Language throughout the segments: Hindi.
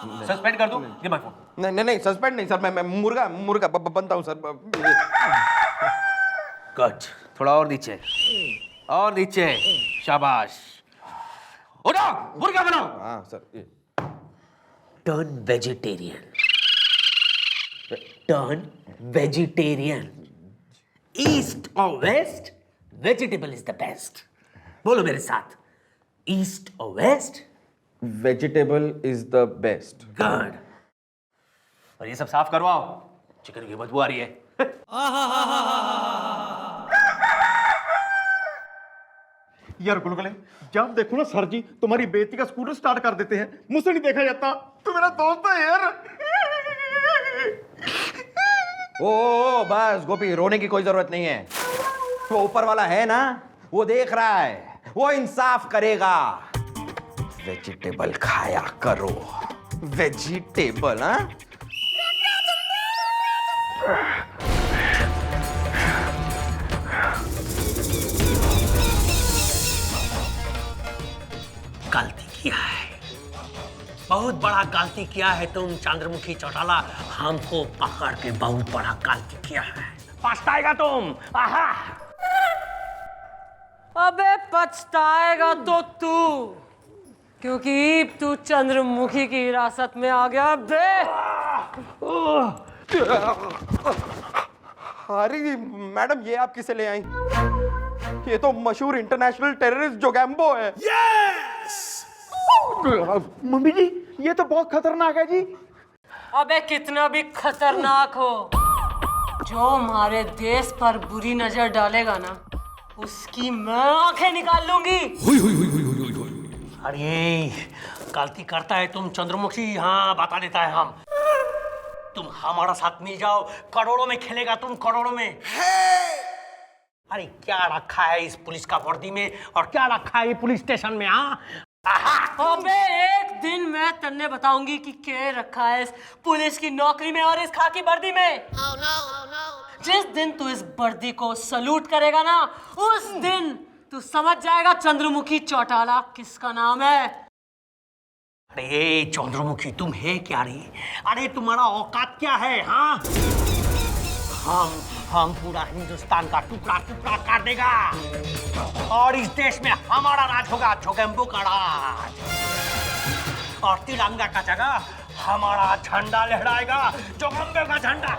सस्पेंड कर दूं? Give my phone. नहीं नहीं नहीं, सस्पेंड नहीं सर, मैं मुर्गा मुर्गा बनता हूँ सर। गुड, थोड़ा और नीचे, और नीचे, शाबाश। उठो, मुर्गा बनाओ। हाँ sir. Turn vegetarian, turn vegetarian. East और west, vegetable is the best. बोलो मेरे साथ, ईस्ट और west, vegetable is the best. Good. और ये सब साफ करवाओ, चिकन की बदबू आ रही है। यार गुलगुले, जब देखो ना सर जी तुम्हारी बेटी का स्कूटर स्टार्ट कर देते हैं, मुझसे नहीं देखा जाता। तू मेरा दोस्त है यार। ओ बस गोपी, रोने की कोई जरूरत नहीं है। वो ऊपर वाला है ना, वो देख रहा है, वो इंसाफ करेगा। वेजिटेबल खाया करो, वेजिटेबल। हाँ, गलती किया है, बहुत बड़ा गलती किया है तुम चंद्रमुखी चौटाला। हमको पकड़ के बहुत बड़ा गलती किया है, पछताएगा तुम। आहा। अबे पछताएगा तो तू, क्योंकि तू चंद्रमुखी की हिरासत में आ गया बे। अरे मैडम, ये आप किसे ले आई? ये तो मशहूर इंटरनेशनल टेररिस्ट जोगैम्बो है। मम्मी जी, ये तो बहुत खतरनाक है जी। अबे कितना भी खतरनाक हो, जो हमारे देश पर बुरी नजर डालेगा ना, उसकी मैं आंखें निकाल लूंगी। अरे गलती करता है तुम चंद्रमुखी, हाँ बता देता है हम। तुम हमारा साथ मिल जाओ, करोड़ों में खेलेगा तुम, करोड़ों में। अरे क्या रखा है इस पुलिस का वर्दी में, और क्या रखा है ये पुलिस स्टेशन में? हाँ, अबे एक दिन मैं तन्ने बताऊंगी कि क्या रखा है इस पुलिस की नौकरी में और इस खाकी वर्दी में। जिस दिन तू इस वर्दी को सलूट करेगा ना, उस दिन तू समझ जाएगा चंद्रमुखी चौटाला किसका नाम है। अरे चंद्रमुखी, तुम है क्या रे? अरे तुम्हारा औकात क्या है? हाँ, हम पूरा हिंदुस्तान का टुकड़ा टुकड़ा कर देगा, और इस देश में हमारा राज होगा, जोगैम्बो का राज। और तिरंगा का जगह हमारा झंडा लहराएगा, जोगैम्बो का झंडा।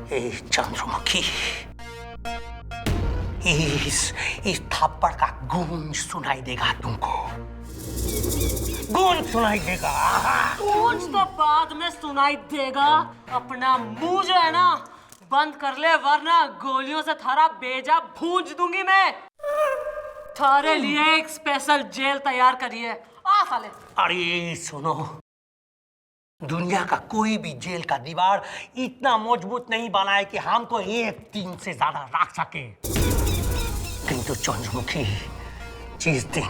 ए चंद्रमुखी, इस थप्पड़ का गूंज सुनाई देगा तुमको, गूंज सुनाई देगा। गूंज तो बाद में सुनाई देगा। अपना मुंह जो है ना बंद कर ले, वरना गोलियों से थारा बेजा भूंज दूंगी मैं। थारे लिए एक स्पेशल जेल तैयार करी है, आ साले। अरे सुनो, दुनिया का कोई भी जेल का दीवार इतना मजबूत नहीं बना है कि हमको एक दिन से ज्यादा रख सके। किंतु चंद्रमुखी, जिस दिन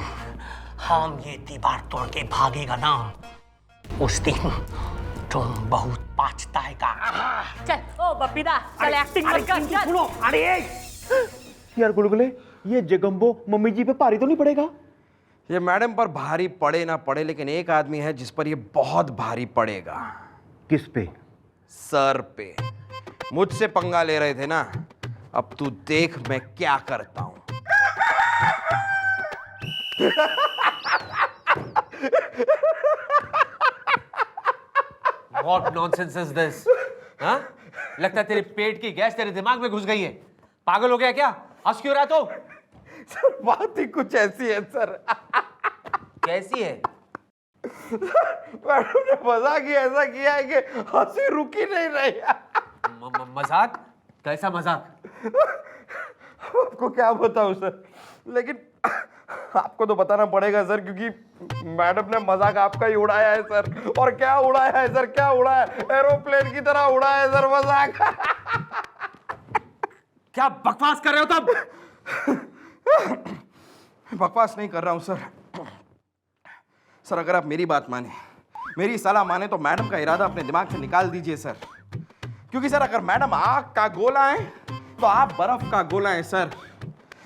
हम ये दीवार तोड़ के भागेगा ना, उस दिन तुम बहुत पछताएगा। चल ओ बप्पीदा, चल एक्टिंग मत कर। चल। अरे यार गुलगुले, ये जगम्बो मम्मी जी पे भारी तो नहीं पड़ेगा? ये मैडम पर भारी पड़े ना पड़े, लेकिन एक आदमी है जिस पर ये बहुत भारी पड़ेगा। किस पे? सर पे। मुझसे पंगा ले रहे थे ना, अब तू देख मैं क्या करता हूं। What nonsense is this? हाँ? लगता है तेरे पेट की गैस तेरे दिमाग में घुस गई है। पागल हो गया क्या? हंस क्यों रहा तो? सर बात ही कुछ ऐसी है सर। कैसी है? मैडम ने मजाक ही ऐसा किया है कि हंसी रुक ही नहीं रही। मजाक? कैसा मजाक? आपको क्या बताऊं सर, लेकिन आपको तो बताना पड़ेगा सर, क्योंकि मैडम ने मजाक आपका ही उड़ाया है सर। और क्या उड़ाया है सर, क्या उड़ाया है? एरोप्लेन की तरह उड़ाया है सर मजाक। क्या बकवास कर रहे हो तुम? बकवास नहीं कर रहा हूं सर। सर अगर आप मेरी बात माने, मेरी सलाह माने, तो मैडम का इरादा अपने दिमाग से निकाल दीजिए सर। क्योंकि सर अगर मैडम आग का गोला है तो आप बर्फ का गोला है सर।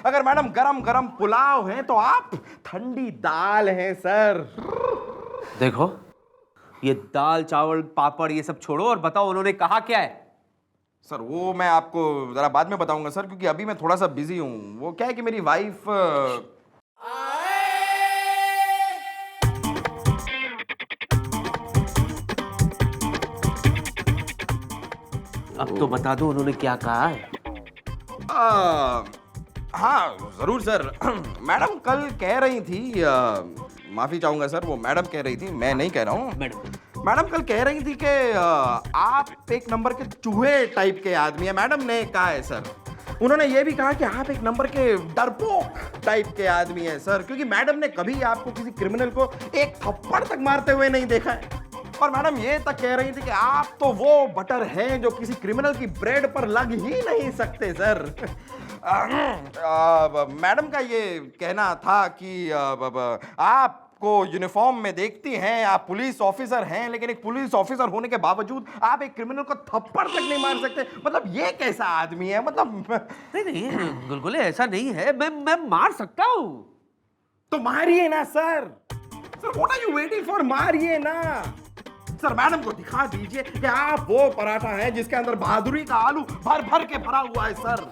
अगर मैडम गरम गरम पुलाव है तो आप ठंडी दाल हैं सर। देखो, ये दाल चावल पापड़ ये सब छोड़ो और बताओ उन्होंने कहा क्या है। सर वो मैं आपको जरा बाद में बताऊंगा सर, क्योंकि अभी मैं थोड़ा सा बिजी हूँ। वो क्या है कि मेरी वाइफ अब तो बता दो उन्होंने क्या कहा है। हाँ जरूर सर। मैडम कल कह रही थी, माफी चाहूंगा सर, वो मैडम कह रही थी, मैं नहीं कह रहा हूँ। मैडम कल कह रही थी कि आप एक नंबर के चूहे टाइप के आदमी है। मैडम ने कहा है सर, उन्होंने ये भी कहा कि आप एक नंबर के डरपोक टाइप के आदमी है सर, क्योंकि मैडम ने कभी आपको किसी क्रिमिनल को एक थप्पड़ तक मारते हुए नहीं देखा है। और मैडम ये तक कह रही थी कि आप तो वो बटर हैं जो किसी क्रिमिनल की ब्रेड पर लग ही नहीं सकते सर। मैडम का ये कहना था कि आपको यूनिफॉर्म में देखती हैं, आप पुलिस ऑफिसर हैं, लेकिन एक पुलिस ऑफिसर होने के बावजूद आप एक क्रिमिनल को थप्पड़ तक नहीं मार सकते। मतलब ये कैसा आदमी है? मतलब नहीं गुलगुले, ऐसा नहीं है, मैं मार सकता हूँ। तो मारिए ना sir. Sir what are you waiting for? मारिए ना सर। मैडम को दिखा दीजिए कि आप वो पराठा है जिसके अंदर बहादुरी का आलू भर भर के भरा हुआ है सर।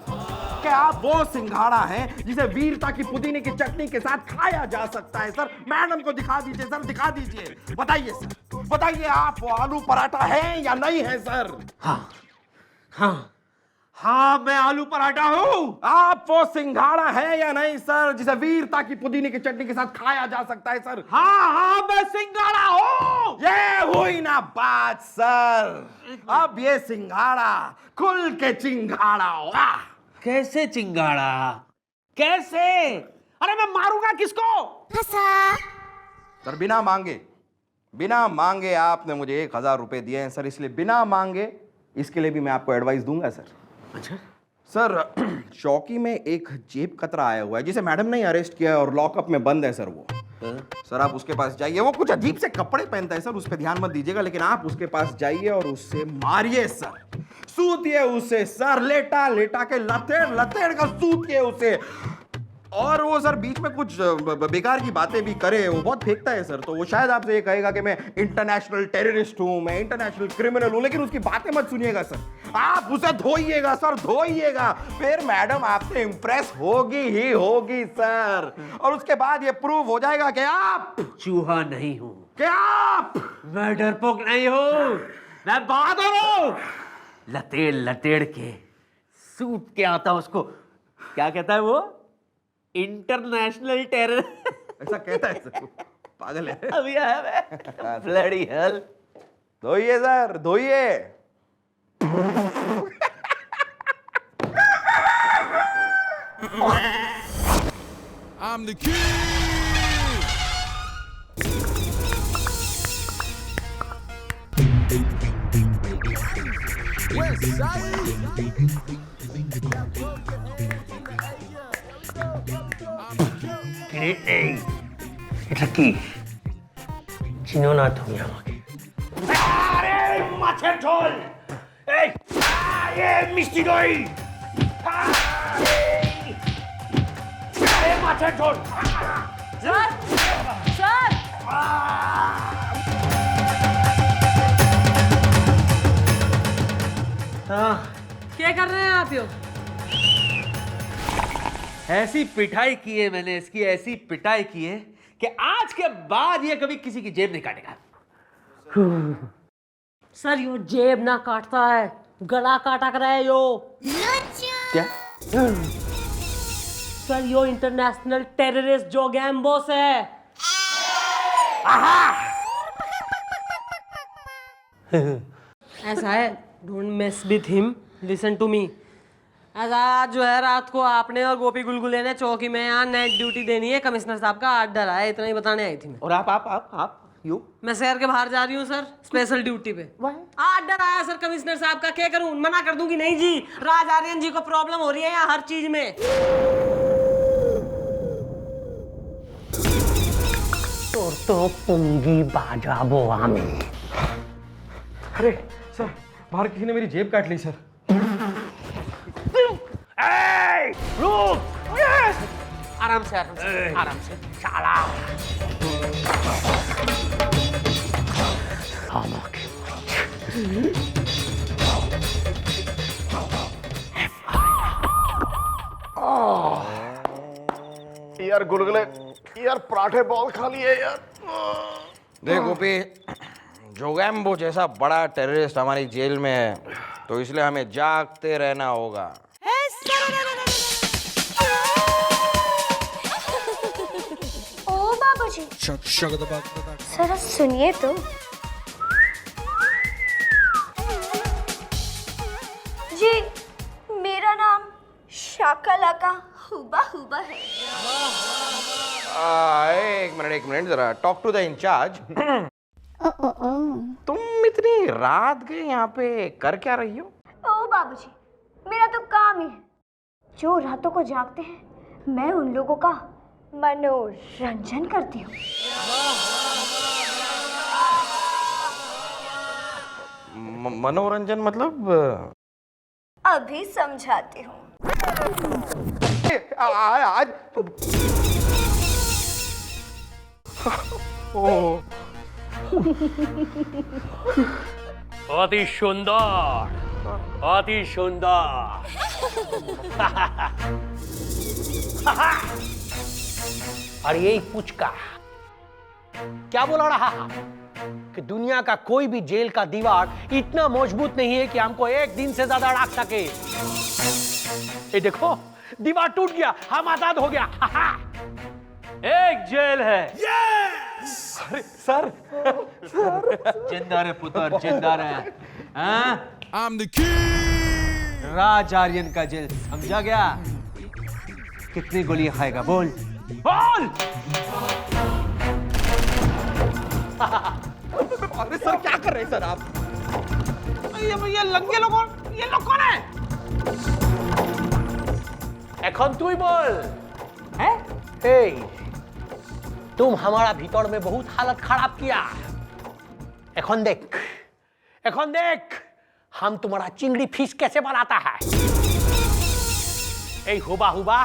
कि आप वो सिंघाड़ा है जिसे वीरता की पुदीने की चटनी के साथ खाया जा सकता है सर। मैडम को दिखा दीजिए सर, दिखा दीजिए। बताइए सर, बताइए आप वो आलू पराठा है या नहीं है सर? हाँ मैं आलू पराठा हूँ। आप वो सिंघाड़ा है या नहीं सर जिसे वीरता की पुदीने की चटनी के साथ खाया जा सकता है सर? हाँ मैं सिंघाड़ा हूँ। ये हुई ना बात सर। अब ये सिंघाड़ा खुल के चिंगाड़ा होगा। कैसे चिंगाड़ा? कैसे? अरे मैं मारूंगा किसको? सर बिना मांगे आपने मुझे 1000 रुपए दिए हैं सर, इसलिए बिना मांगे इसके लिए भी मैं आपको एडवाइस दूंगा सर। अच्छा सर चौकी में एक जेब कतरा आया हुआ है जिसे मैडम ने अरेस्ट किया है और लॉकअप में बंद है सर। वो सर आप उसके पास जाइए। वो कुछ अजीब से कपड़े पहनता है सर, उस पर ध्यान मत दीजिएगा, लेकिन आप उसके पास जाइए और उससे मारिए सर। सूतिए उसे सर, लेटा लेटा के लतेड़ लतेड़ कर सूतिए उसे। और वो सर बीच में कुछ बेकार की बातें भी करे, वो बहुत फेंकता है सर। तो वो शायद आपसे ये कहेगा कि मैं इंटरनेशनल टेररिस्ट हूं, मैं इंटरनेशनल क्रिमिनल हूं, लेकिन उसकी बातें मत सुनिएगा सर। आप उसे धोइएगा सर, धोइएगा। फिर मैडम आपसे इंप्रेस होगी ही होगी सर। और उसके बाद ये प्रूव हो जाएगा कि आप चूहा नहीं हूँ, कि आप मैं डरपोक नहीं हूँ, मैं बहादुर हूँ। लतेड़ लतेड़ के सूट के आता उसको, क्या कहता है वो? International terror. ऐसा कहता है सर, पागल है। अभी आया मैं। Bloody hell. धोइए सर, धोइए। I'm the king. West Side. এটা কি চিনো না তুমি আমাকে? আরে মাছের ঝোল, এই মিষ্টি দই, মাছের ঝোল। सर सर क्या कर रहे हैं आप यो? ऐसी पिटाई की है मैंने इसकी, ऐसी पिटाई की है कि आज के बाद ये कभी किसी की जेब नहीं काटेगा। सर यो जेब ना काटता है, गला काटा कर है यो। क्या? सर यो इंटरनेशनल टेररिस्ट जो गैम बॉस है। ऐसा है, don't mess with him, listen to me. आज जो है रात को आपने और गोपी गुलगुले ने चौकी में यहाँ नाइट ड्यूटी देनी है, कमिश्नर साहब का आर्डर आया, इतना ही बताने आई थी मैं। और आप यू? मैं शहर के बाहर जा रही हूँ सर, स्पेशल ड्यूटी पे। आर्डर आया सर कमिश्नर साहब का, क्या करूँ? मना कर दूंगी? नहीं जी, राज आर्यन जी को प्रॉब्लम हो रही है यहाँ हर चीज में। তোর তো পুঙ্গি বাজাবো আমি। अरे सर बाहर किसी ने मेरी जेब काट ली सर। এই রূপ, आराम से आराम से आराम से। शाला हम यार गुलगुले, यार पराठे बहुत खा लिए यार। देख गोपी, जोगैम्बो जैसा बड़ा टेररिस्ट हमारी जेल में है, तो इसलिए हमें जागते रहना होगा। ओ बाबूजी, जरा सुनिए तो। जी, मेरा नाम शाकालाका हुबा हुबा है। एक मिनट जरा टॉक टू द इंचार्ज। तुम इतनी रात गए यहाँ पे कर क्या रही हो? ओ बाबूजी, मेरा तो काम ही है। जो रातों को जागते हैं, मैं उन लोगों का मनोरंजन करती हूँ। मनोरंजन मतलब? अभी समझाती हूँ। आज अति सुंदर, अति सुंदर। और यही पुचका क्या बोला रहा कि दुनिया का कोई भी जेल का दीवार इतना मजबूत नहीं है कि हमको एक दिन से ज्यादा रख सके। ये देखो, दीवार टूट गया, हम आजाद हो गया। एक जेल है। सर, जिंदा रहे पुत्र, जिंदा रहे। हाँ? I'm the king. राज आर्यन का जेल, समझा गया? कितनी गोलियां खाएगा बोल? बोल। अरे सर क्या कर रहे हैं सर आप? ये लंगे लोग, ये लोग कौन है? এখন তুই বল। हैं? तुम हमारा भीतर में बहुत हालत खराब किया। এখন देख हम तुम्हारा चिंगड़ी फिश कैसे बनाता है। ए हुबा हुबा,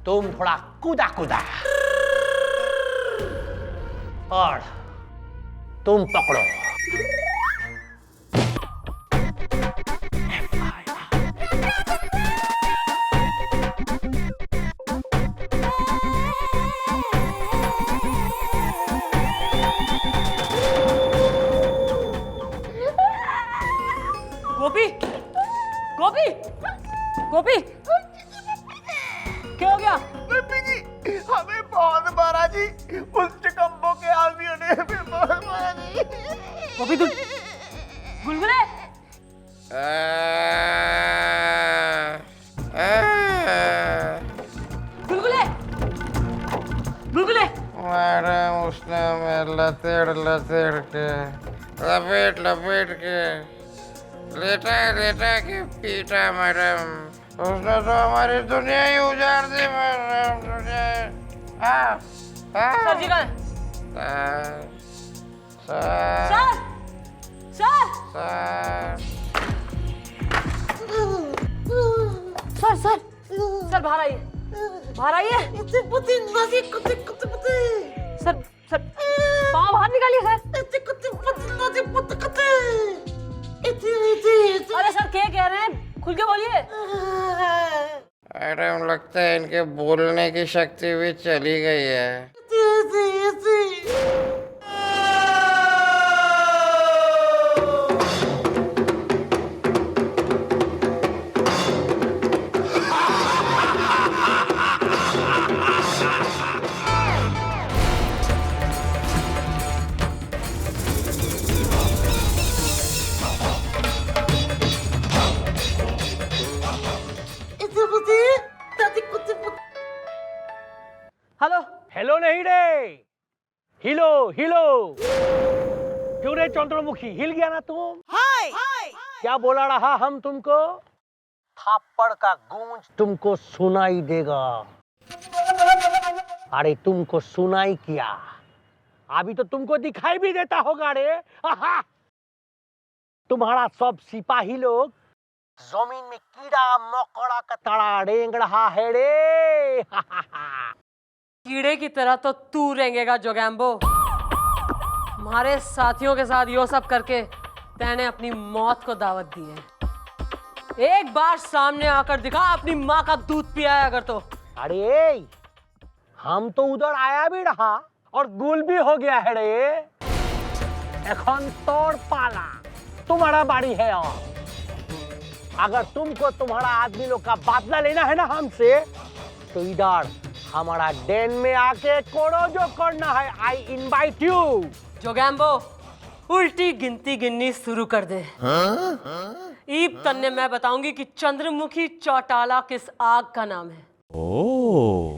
तुम थोड़ा कूदा और तुम पकड़ो। गोपी, गोपी, गोपी, क्या हो गया? हमें बहुत मारा जी, उस चिकम्बो के आदमियों ने हमें बहुत मारा जी। गोपी तू गुलगुले, गुलगुले, गुलगुले। मैडम उसने हमें लतेड़ के लपेट के लेटा के पीटा मैडम। उसने तो हमारी दुनिया ही उजाड़ दी मैडम, दुनिया। सर जी कहाँ हैं? सर सर बाहर आइए, बाहर आइए। सर पाँव बाहर निकालिए सर। अरे सर क्या कह रहे हैं, खुल के बोलिए। मैडम लगता है इनके बोलने की शक्ति भी चली गई है। हेलो, हेलो नहीं रे, हिलो। क्यों रे चंद्रमुखी, हिल गया ना तुम? क्या बोला रहा हम तुमको? थप्पड़ का गूंज तुमको सुनाई देगा। अरे तुमको सुनाई किया, अभी तो तुमको दिखाई भी देता होगा रे। तुम्हारा सब सिपाही लोग जमीन में कीड़ा मकोड़ा का तड़ा रेंग रहा है रे। कीड़े की तरह तो तू रेंगेगा जोगैम्बो। हमारे साथियों के साथ यो सब करके तैने अपनी मौत को दावत दी है। एक बार सामने आकर दिखा अपनी माँ का दूध पिया है अगर तो। अरे हम तो उधर आया भी रहा और गुल भी हो गया है रे। एखन तोड़ पाला तुम्हारा बारी है। और अगर तुमको तुम्हारा आदमी लोग का बदला लेना है ना हमसे, तो इधर हमारा डेन में आके करो जो करना है। I invite you. जोगैम्बो उल्टी गिनती गिननी शुरू कर दे। ईब तन्ने मैं बताऊंगी कि चंद्रमुखी चौटाला किस आग का नाम है।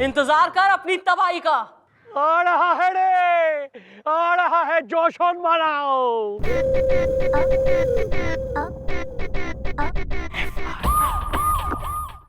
इंतजार कर अपनी तबाही का। आ रहा है रे, आ रहा है, जोश मनाओ।